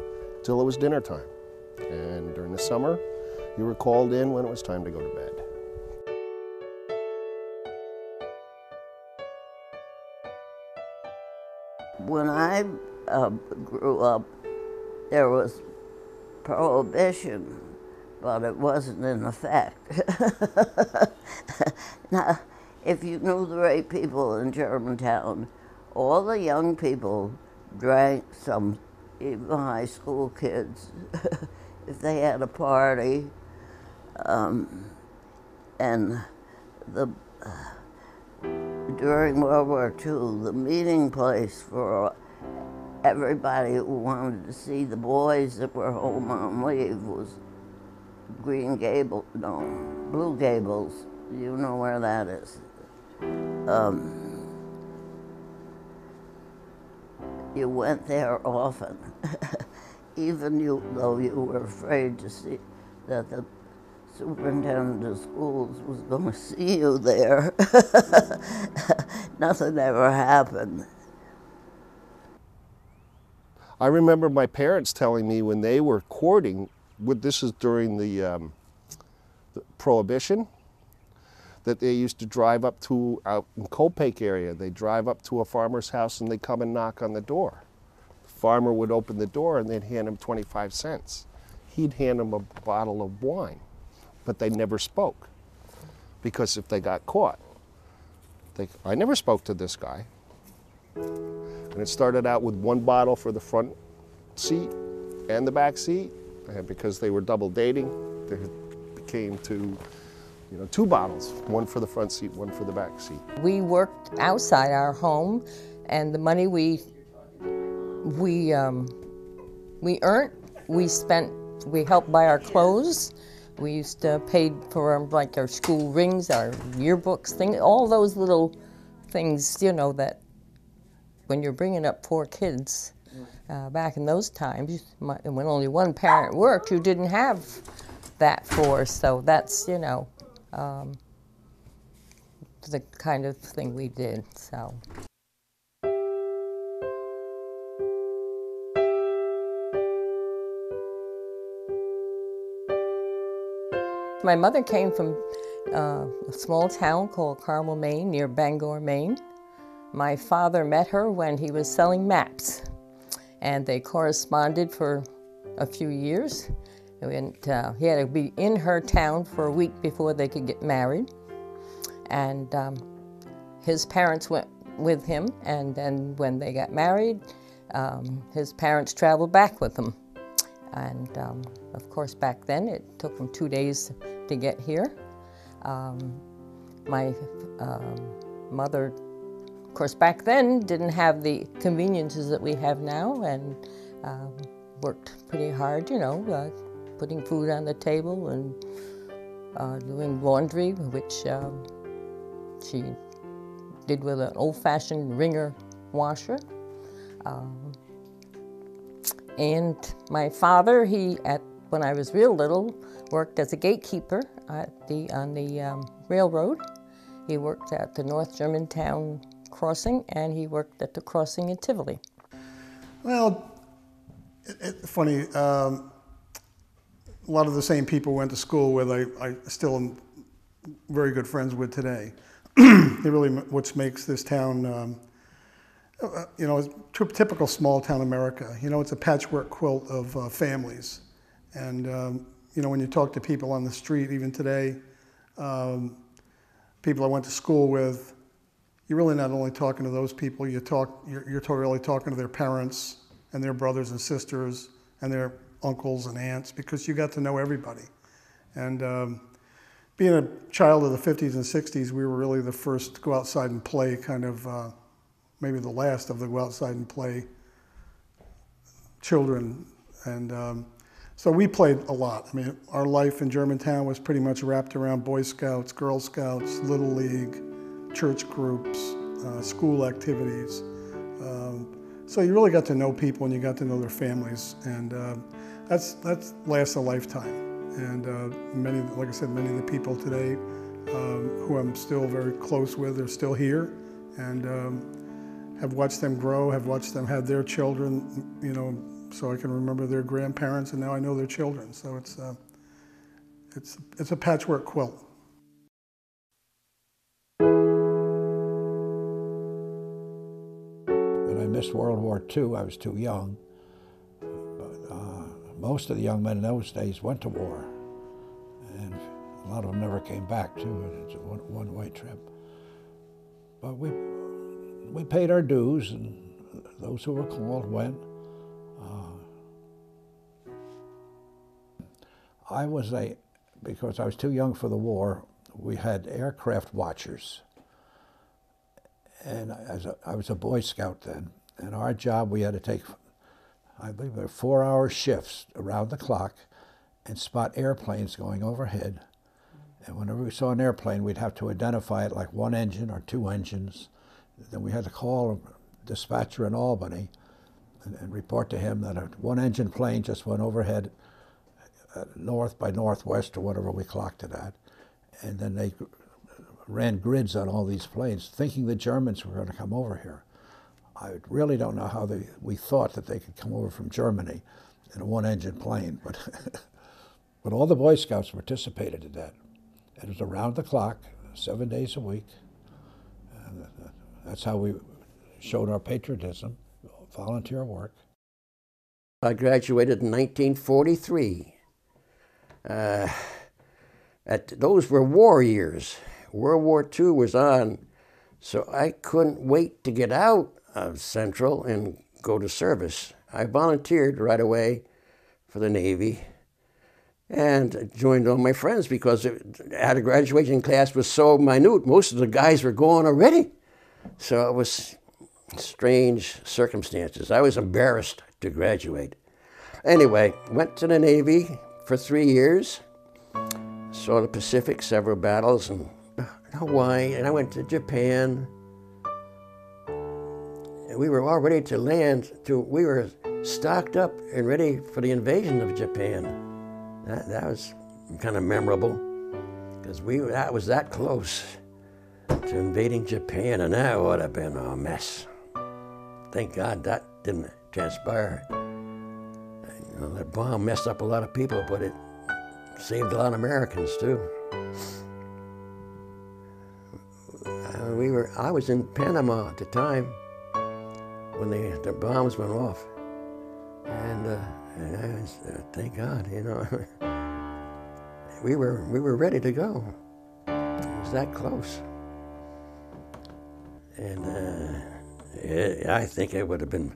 till it was dinner time. And during the summer, you were called in when it was time to go to bed. When I grew up, there was prohibition, but it wasn't in effect. Now, if you knew the right people in Germantown, all the young people drank some, even high school kids, if they had a party. And during World War II, the meeting place for everybody who wanted to see the boys that were home on leave was Blue Gables. You know where that is. You went there often, even though you were afraid to see that the superintendent of schools was going to see you there. Nothing ever happened. I remember my parents telling me when they were courting, this is during the Prohibition, that they used to drive up out in Kopek area, they drive up to a farmer's house and they come and knock on the door. The farmer would open the door and they'd hand him 25 cents. He'd hand him a bottle of wine, but they never spoke because if they got caught, I never spoke to this guy. And it started out with 1 bottle for the front seat and the back seat, and because they were double dating, there became 2 bottles, 1 for the front seat, 1 for the back seat. We worked outside our home, and the money we earned, we helped buy our clothes. We used to pay for like our school rings, our yearbooks, all those little things, that when you're bringing up 4 kids, back in those times, when only one parent worked, you didn't have that for. So that's, the kind of thing we did. So. My mother came from a small town called Carmel, Maine, near Bangor, Maine. My father met her when he was selling maps, and they corresponded for a few years. And, he had to be in her town for a week before they could get married. And his parents went with him, and then when they got married, his parents traveled back with them. And of course, back then, it took them 2 days to get here. My mother, of course, back then didn't have the conveniences that we have now, and worked pretty hard, putting food on the table and doing laundry, which she did with an old-fashioned wringer washer. And my father, when I was real little, worked as a gatekeeper on the Railroad. He worked at the North Germantown crossing, and he worked at the crossing in Tivoli. Well, it's funny. A lot of the same people went to school with I still am very good friends with today. It really what makes this town, you know, it's typical small town America. You know, it's a patchwork quilt of families. And, you know, when you talk to people on the street, even today, people I went to school with, you're really not only talking to those people, you're really talking to their parents and their brothers and sisters and their uncles and aunts, because you got to know everybody. And being a child of the 50s and 60s, we were really the first to go outside and play, kind of maybe the last of the go outside and play children. And so we played a lot. I mean, our life in Germantown was pretty much wrapped around Boy Scouts, Girl Scouts, Little League, church groups, school activities. So you really got to know people and you got to know their families, and that's lasts a lifetime. And many, like I said, many of the people today who I'm still very close with are still here, and have watched them grow, have watched them have their children, you know, so I can remember their grandparents, and now I know their children. So it's a patchwork quilt. When I missed World War II, I was too young. Most of the young men in those days went to war, and a lot of them never came back, too. It's a one-way trip. But we paid our dues, and those who were called went. Because I was too young for the war, we had aircraft watchers. And I was a Boy Scout then, and our job, we had to take, I believe, 4-hour shifts around the clock and spot airplanes going overhead. And whenever we saw an airplane, we'd have to identify it like one engine or two engines. Then we had to call a dispatcher in Albany and report to him that a one-engine plane just went overhead north by northwest or whatever we clocked it at. And then they ran grids on all these planes, thinking the Germans were going to come over here. I really don't know how we thought that they could come over from Germany in a one-engine plane, but but all the Boy Scouts participated in that. It was around the clock, 7 days a week. And that's how we showed our patriotism, volunteer work. I graduated in 1943. Those were war years. World War II was on, so I couldn't wait to get out of Central and go to service. I volunteered right away for the Navy and joined all my friends because our graduation class was so minute. Most of the guys were going already. So it was strange circumstances. I was embarrassed to graduate. Anyway, went to the Navy for 3 years, saw the Pacific, several battles, and Hawaii, and I went to Japan. And we were all ready to land. We were stocked up and ready for the invasion of Japan. That was kind of memorable, because that was that close to invading Japan, and that would have been a mess. Thank God that didn't transpire. You know, that bomb messed up a lot of people, but it saved a lot of Americans too. I was in Panama at the time when the bombs went off, and thank God, you know, we were ready to go. It was that close, and I think it would have been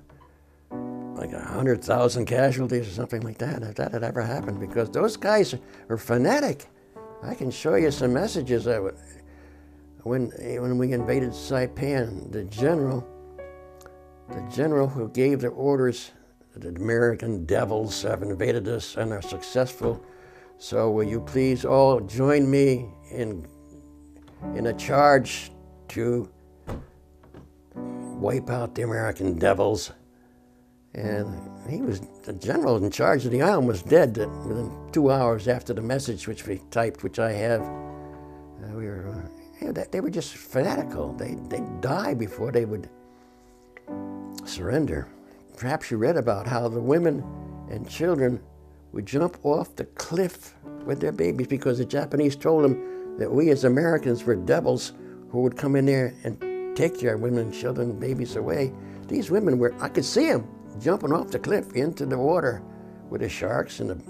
like 100,000 casualties or something like that if that had ever happened, because those guys are fanatic. I can show you some messages that when we invaded Saipan, the general who gave the orders, the American devils have invaded us and are successful, so will you please all join me in a charge to wipe out the American devils. And the general in charge of the island was dead within 2 hours after the message which we typed, which I have. They were just fanatical. They'd die before they would surrender. Perhaps you read about how the women and children would jump off the cliff with their babies because the Japanese told them that we as Americans were devils who would come in there and take their women and children and babies away. These women were, I could see them jumping off the cliff into the water with the sharks and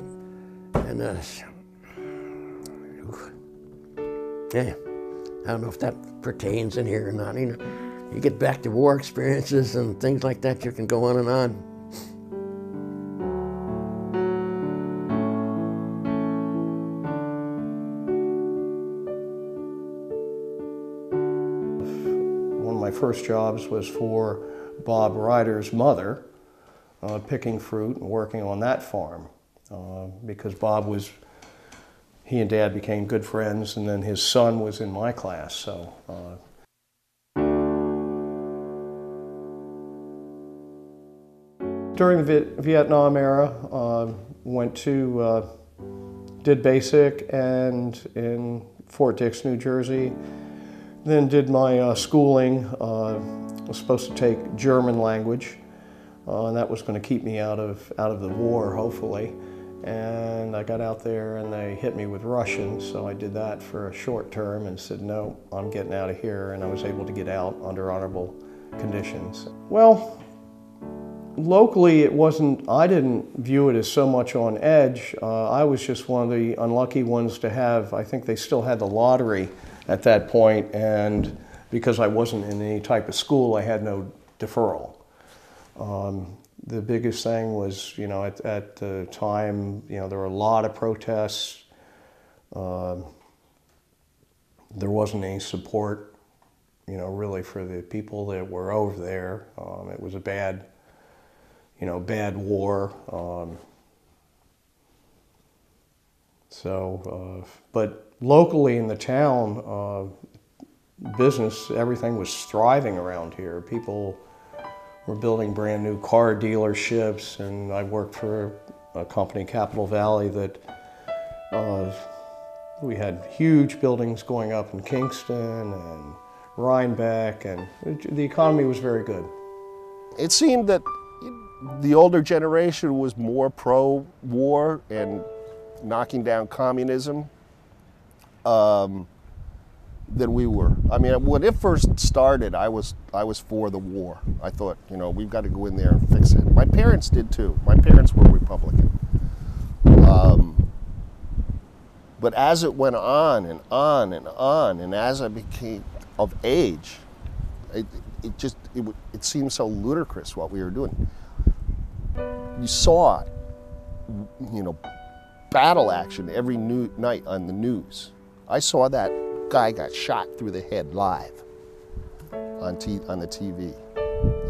yeah, I don't know if that pertains in here or not. You know, you get back to war experiences and things like that, you can go on and on. One of my first jobs was for Bob Ryder's mother, picking fruit and working on that farm, because he and Dad became good friends, and then his son was in my class. So during the Vietnam era, did basic and in Fort Dix, New Jersey. Then did my schooling. Was supposed to take German language, and that was going to keep me out of the war, hopefully. And I got out there and they hit me with Russian, so I did that for a short term and said, no, I'm getting out of here, and I was able to get out under honorable conditions. Well, locally I didn't view it as so much on edge. I was just one of the unlucky ones to have, I think they still had the lottery at that point, and because I wasn't in any type of school, I had no deferral. The biggest thing was, you know, at the time, you know, there were a lot of protests. There wasn't any support, you know, really for the people that were over there. It was a bad war. But locally in the town, business, everything was thriving around here. People were building brand new car dealerships, and I worked for a company, Capital Valley, that we had huge buildings going up in Kingston and Rhinebeck, and the economy was very good. It seemed that the older generation was more pro-war and knocking down communism than we were. I mean, when it first started, I was for the war. I thought, you know, we've got to go in there and fix it. My parents did too. My parents were Republican. But as it went on and on and on, and as I became of age, it seemed so ludicrous what we were doing. You saw, you know, battle action every night on the news. I saw that guy got shot through the head live on the TV.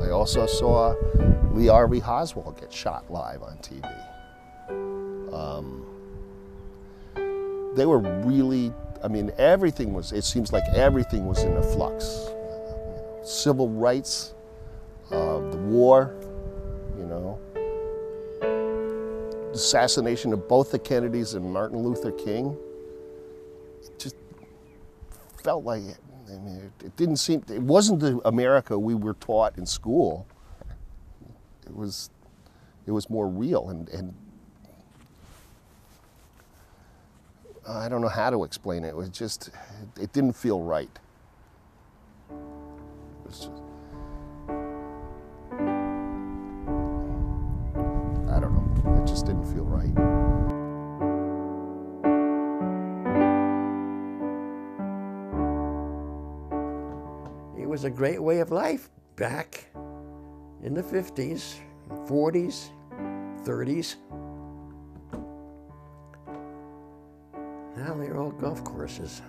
I also saw Lee Harvey Oswald get shot live on TV. They were really, I mean, it seems like everything was in a flux. Civil rights, the war, you know, assassination of both the Kennedys and Martin Luther King. It just felt like it. I mean, it wasn't the America we were taught in school. It was more real, and I don't know how to explain it. It was just, it didn't feel right. It was just, I don't know, it just didn't feel right. It was a great way of life back in the 50s, 40s, 30s. Now they're all golf courses.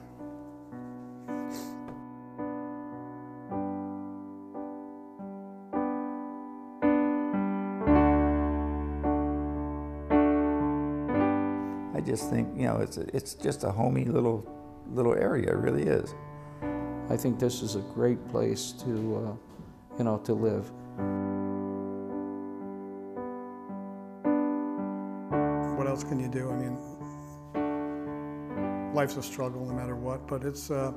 I just think, you know, it's just a homey little area. It really is. I think this is a great place to, you know, to live. What else can you do? I mean, life's a struggle no matter what, but it's, I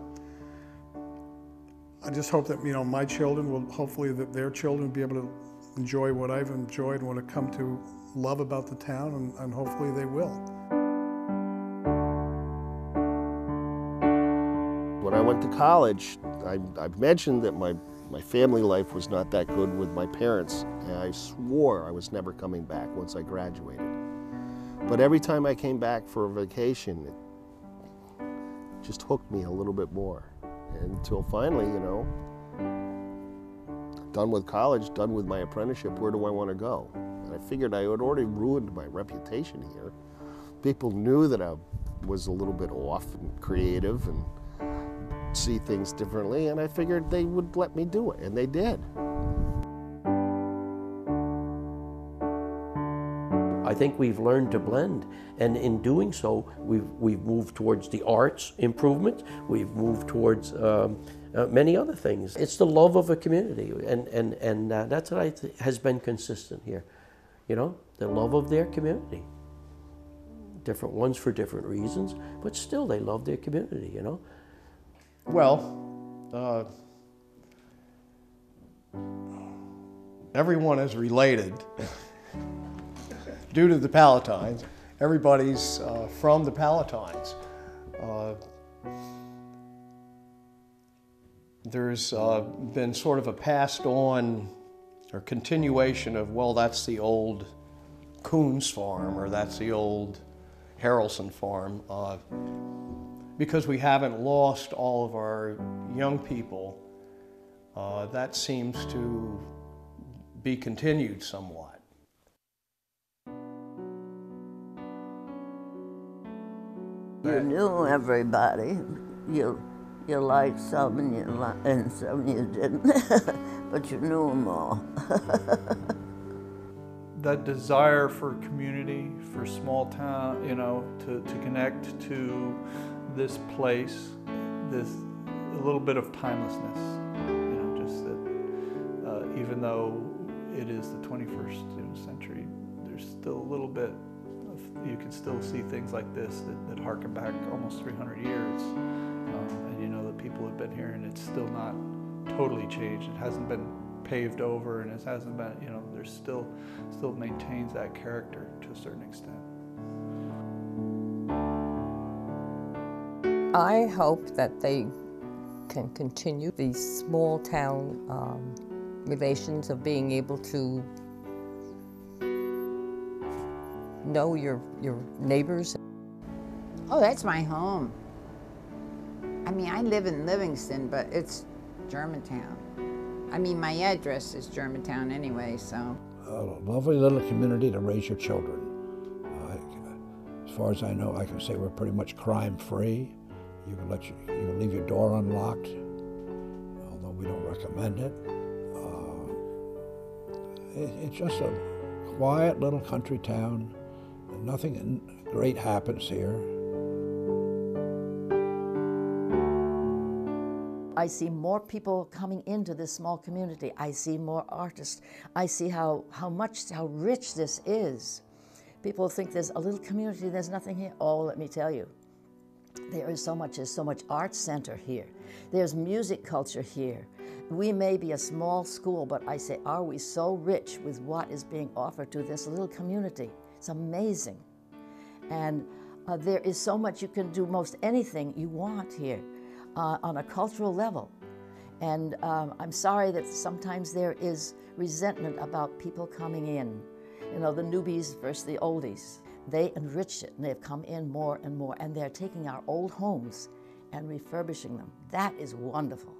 just hope that, my children will, hopefully that their children will be able to enjoy what I've enjoyed and what I've come to love about the town, and hopefully they will. When I went to college, I mentioned that my family life was not that good with my parents, and I swore I was never coming back once I graduated. But every time I came back for a vacation, it just hooked me a little bit more. Until finally, done with college, done with my apprenticeship, where do I want to go? And I figured I had already ruined my reputation here. People knew that I was a little bit off and creative and see things differently, and I figured they would let me do it, and they did. I think we've learned to blend, and in doing so, we've moved towards the arts improvement. We've moved towards many other things. It's the love of a community, and that's what has been consistent here. The love of their community. Different ones for different reasons, but still they love their community. Well, everyone is related. Due to the Palatines, everybody's from the Palatines. There's been sort of a passed on or continuation of, well, that's the old Coons farm, or that's the old Harrelson farm, because we haven't lost all of our young people. That seems to be continued somewhat. You knew everybody. You liked some and some you didn't, but you knew them all. That desire for community, for small town, to connect to this place, a little bit of timelessness, just that even though it is the 21st century, there's still a little bit of, you can still see things like this that harken back almost 300 years. And the people have been here, and it's still not totally changed. It hasn't been paved over, and it hasn't been, there's still maintains that character to a certain extent. I hope that they can continue these small town relations of being able to know your neighbors. Oh, that's my home. I mean, I live in Livingston, but it's Germantown. I mean, my address is Germantown anyway, so. A lovely little community to raise your children. As far as I know, I can say we're pretty much crime-free. You can leave your door unlocked, although we don't recommend it. It's just a quiet little country town. Nothing great happens here. I see more people coming into this small community. I see more artists. I see how rich this is. People think there's a little community, there's nothing here. Oh, let me tell you, there's so much arts center here. There's music culture here. We may be a small school, but I say, are we so rich with what is being offered to this little community? It's amazing. And there is so much you can do, most anything you want here. On a cultural level. And I'm sorry that sometimes there is resentment about people coming in. The newbies versus the oldies. They enrich it, and they've come in more and more, and they're taking our old homes and refurbishing them. That is wonderful.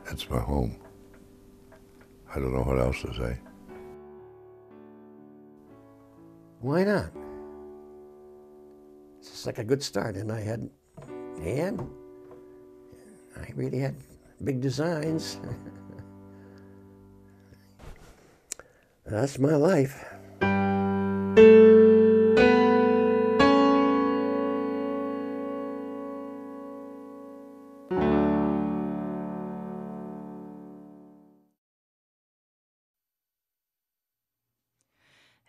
It's my home. I don't know what else to say. Why not? It's just like a good start, and I really had big designs. That's my life.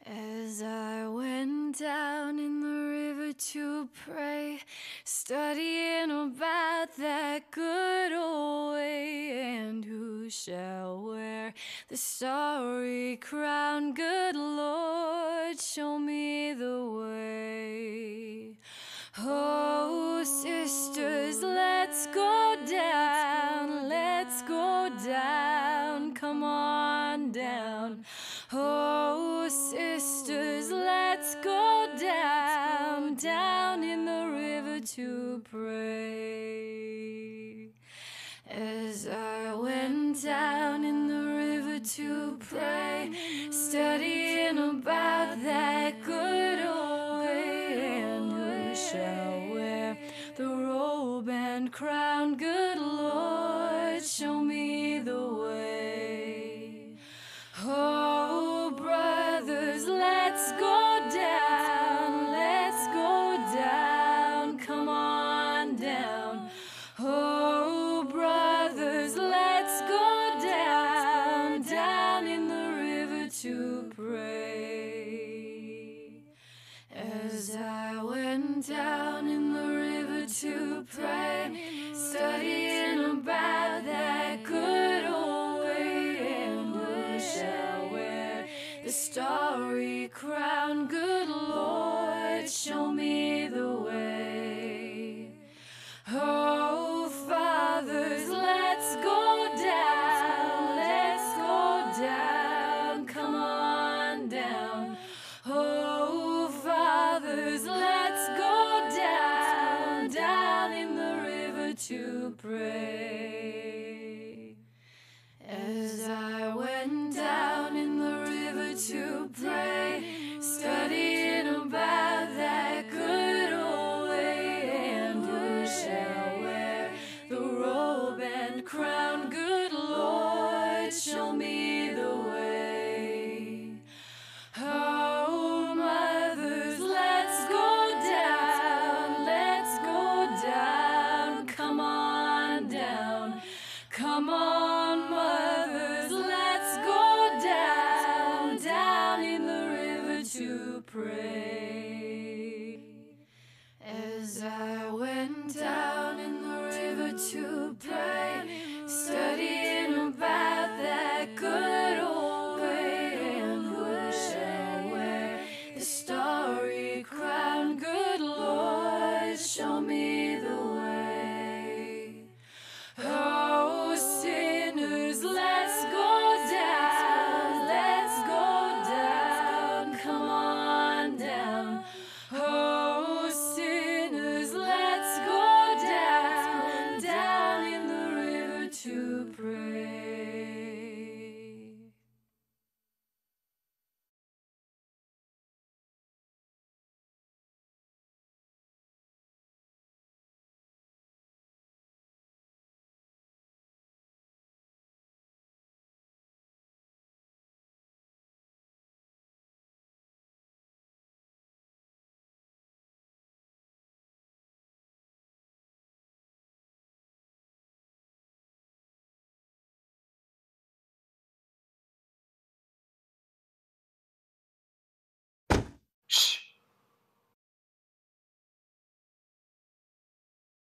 As I went down in the river to to pray, studying about that good old way, and who shall wear the starry crown? Good Lord, show me the way. Oh, sisters, let's go down, let's go down, come on down. Oh, sisters, let's go down, down in the river to pray. As I went down in the river to pray, studying about that good old way, and who shall wear the robe and crown?